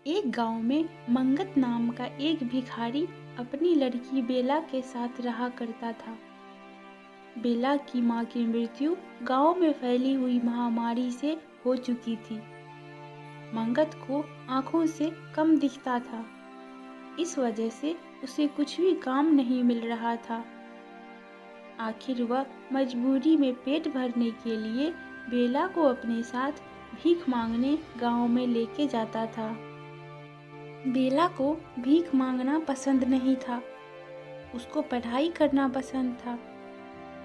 एक गांव में मंगत नाम का एक भिखारी अपनी लड़की बेला के साथ रहा करता था। बेला की मां की मृत्यु गांव में फैली हुई महामारी से हो चुकी थी। मंगत को आंखों से कम दिखता था, इस वजह से उसे कुछ भी काम नहीं मिल रहा था। आखिर वह मजबूरी में पेट भरने के लिए बेला को अपने साथ भीख मांगने गांव में लेके जाता था। बेला को भीख मांगना पसंद नहीं था, उसको पढ़ाई करना पसंद था।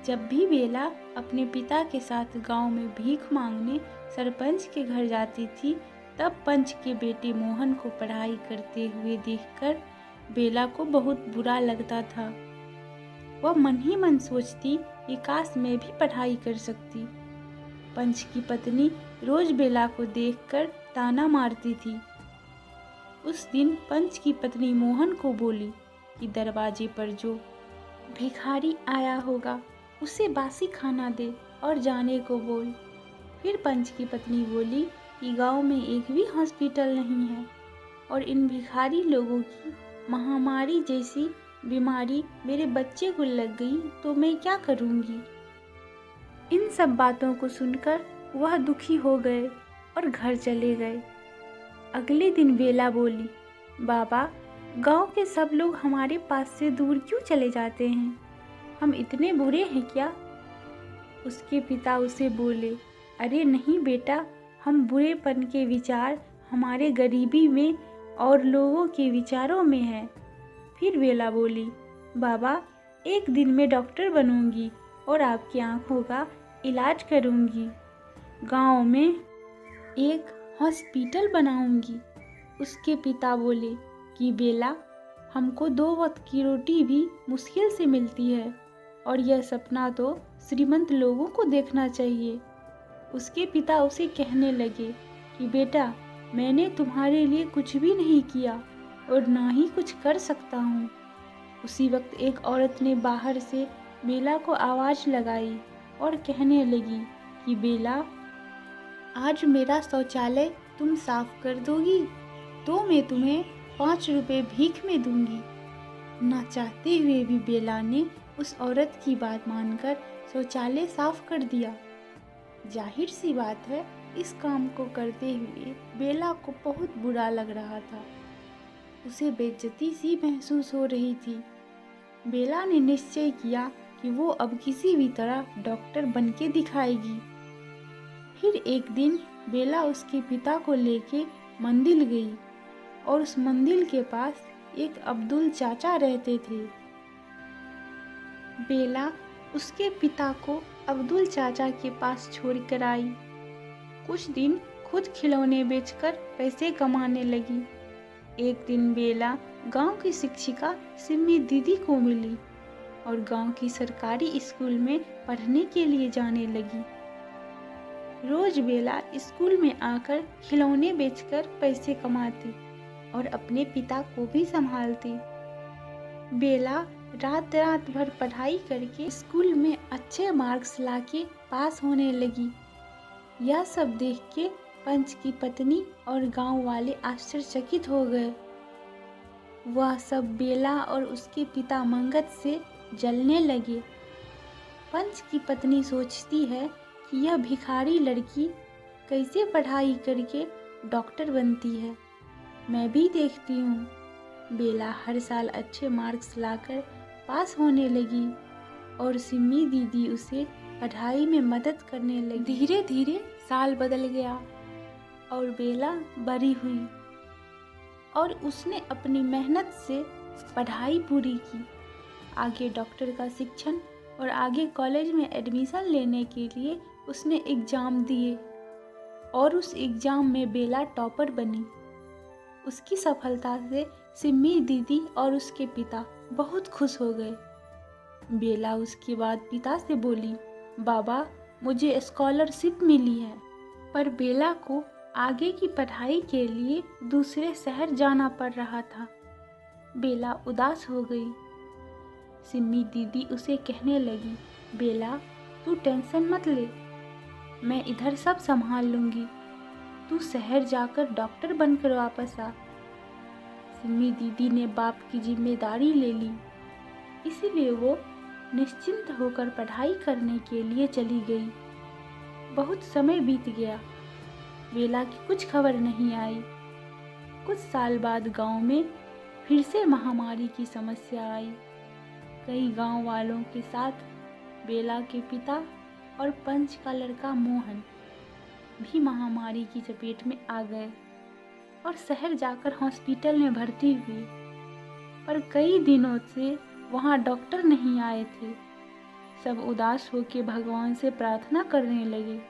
जब भी बेला अपने पिता के साथ गांव में भीख मांगने सरपंच के घर जाती थी, तब पंच के बेटे मोहन को पढ़ाई करते हुए देखकर बेला को बहुत बुरा लगता था। वह मन ही मन सोचती कि काश मैं भी पढ़ाई कर सकती। पंच की पत्नी रोज बेला को देखकर ताना मारती थी। उस दिन पंच की पत्नी मोहन को बोली कि दरवाजे पर जो भिखारी आया होगा उसे बासी खाना दे और जाने को बोल। फिर पंच की पत्नी बोली कि गांव में एक भी हॉस्पिटल नहीं है और इन भिखारी लोगों की महामारी जैसी बीमारी मेरे बच्चे को लग गई तो मैं क्या करूंगी। इन सब बातों को सुनकर वह दुखी हो गए और घर चले गए। अगले दिन बेला बोली, बाबा, गांव के सब लोग हमारे पास से दूर क्यों चले जाते हैं? हम इतने बुरे हैं क्या? उसके पिता उसे बोले, अरे नहीं बेटा, हम बुरेपन के विचार हमारे गरीबी में और लोगों के विचारों में है। फिर बेला बोली, बाबा, एक दिन मैं डॉक्टर बनूंगी और आपकी आंखों का इलाज करूंगी। गांव में एक हॉस्पिटल बनाऊंगी। उसके पिता बोले कि बेला, हमको 2 वक्त की रोटी भी मुश्किल से मिलती है और यह सपना तो श्रीमंत लोगों को देखना चाहिए। उसके पिता उसे कहने लगे कि बेटा, मैंने तुम्हारे लिए कुछ भी नहीं किया और ना ही कुछ कर सकता हूँ। उसी वक्त एक औरत ने बाहर से बेला को आवाज़ लगाई और कहने लगी कि बेला, आज मेरा शौचालय तुम साफ कर दोगी तो मैं तुम्हें 5 रुपए भीख में दूंगी। ना चाहते हुए भी बेला ने उस औरत की बात मानकर शौचालय साफ कर दिया। जाहिर सी बात है, इस काम को करते हुए बेला को बहुत बुरा लग रहा था। उसे बेइज्जती सी महसूस हो रही थी। बेला ने निश्चय किया कि वो अब किसी भी तरह डॉक्टर बनके दिखाएगी। फिर एक दिन बेला उसके पिता को लेके मंदिर गई और उस मंदिर के पास एक अब्दुल चाचा रहते थे। बेला उसके पिता को अब्दुल चाचा के पास छोड़कर आई। कुछ दिन खुद खिलौने बेचकर पैसे कमाने लगी। एक दिन बेला गांव की शिक्षिका सिम्मी दीदी को मिली और गांव की सरकारी स्कूल में पढ़ने के लिए जाने लगी। रोज बेला स्कूल में आकर खिलौने बेचकर पैसे कमाती और अपने पिता को भी संभालती। बेला रात रात भर पढ़ाई करके स्कूल में अच्छे मार्क्स लाके पास होने लगी। यह सब देख के पंच की पत्नी और गांव वाले आश्चर्यचकित हो गए। वह सब बेला और उसके पिता मंगत से जलने लगे। पंच की पत्नी सोचती है कि यह भिखारी लड़की कैसे पढ़ाई करके डॉक्टर बनती है, मैं भी देखती हूँ। बेला हर साल अच्छे मार्क्स लाकर पास होने लगी और सिम्मी दीदी उसे पढ़ाई में मदद करने लगी। धीरे धीरे साल बदल गया और बेला बड़ी हुई और उसने अपनी मेहनत से पढ़ाई पूरी की। आगे डॉक्टर का शिक्षण और आगे कॉलेज में एडमिशन लेने के लिए उसने एग्ज़ाम दिए और उस एग्ज़ाम में बेला टॉपर बनी। उसकी सफलता से सिम्मी दीदी और उसके पिता बहुत खुश हो गए। बेला उसके बाद पिता से बोली, बाबा, मुझे स्कॉलरशिप मिली है। पर बेला को आगे की पढ़ाई के लिए दूसरे शहर जाना पड़ रहा था। बेला उदास हो गई। सिम्मी दीदी उसे कहने लगी, बेला, तू टेंशन मत ले, मैं इधर सब संभाल लूँगी। तू शहर जाकर डॉक्टर बनकर वापस आ सिमी दीदी ने बाप की जिम्मेदारी ले ली, इसीलिए वो निश्चिंत होकर पढ़ाई करने के लिए चली गई। बहुत समय बीत गया, बेला की कुछ खबर नहीं आई। कुछ साल बाद गांव में फिर से महामारी की समस्या आई। कई गांव वालों के साथ बेला के पिता और पंच का लड़का मोहन भी महामारी की चपेट में आ गए और शहर जाकर हॉस्पिटल में भर्ती हुए। पर कई दिनों से वहां डॉक्टर नहीं आए थे। सब उदास होकर भगवान से प्रार्थना करने लगे।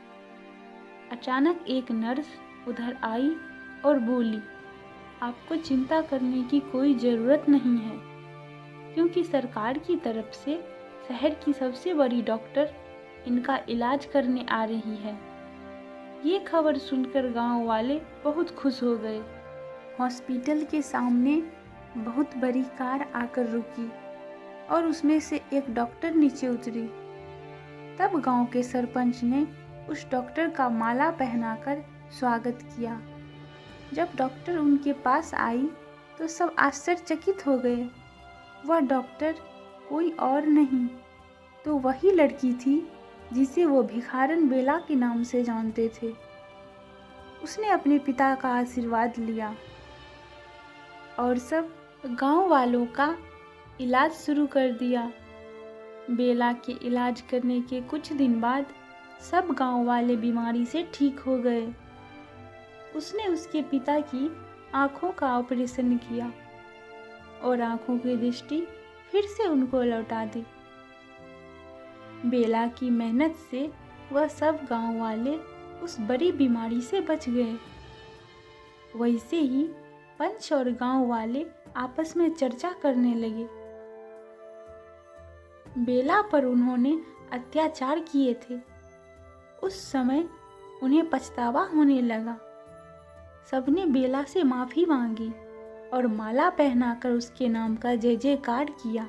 अचानक एक नर्स उधर आई और बोली, आपको चिंता करने की कोई ज़रूरत नहीं है, क्योंकि सरकार की तरफ से शहर की सबसे बड़ी डॉक्टर इनका इलाज करने आ रही है। ये खबर सुनकर गांव वाले बहुत खुश हो गए। हॉस्पिटल के सामने बहुत बड़ी कार आकर रुकी और उसमें से एक डॉक्टर नीचे उतरी। तब गांव के सरपंच ने उस डॉक्टर का माला पहनाकर स्वागत किया। जब डॉक्टर उनके पास आई तो सब आश्चर्यचकित हो गए। वह डॉक्टर कोई और नहीं तो वही लड़की थी जिसे वो भिखारन बेला के नाम से जानते थे। उसने अपने पिता का आशीर्वाद लिया और सब गांव वालों का इलाज शुरू कर दिया। बेला के इलाज करने के कुछ दिन बाद सब गांव वाले बीमारी से ठीक हो गए। उसने उसके पिता की आँखों का ऑपरेशन किया और आँखों की दृष्टि फिर से उनको लौटा दी। बेला की मेहनत से वह सब गांव वाले उस बड़ी बीमारी से बच गए। वैसे ही पंच और गांव वाले आपस में चर्चा करने लगे। बेला पर उन्होंने अत्याचार किए थे। उस समय उन्हें पछतावा होने लगा। सबने बेला से माफ़ी मांगी और माला पहनाकर उसके नाम का जय जयकार किया।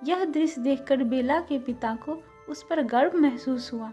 यह दृश्य देखकर बेला के पिता को उस पर गर्व महसूस हुआ।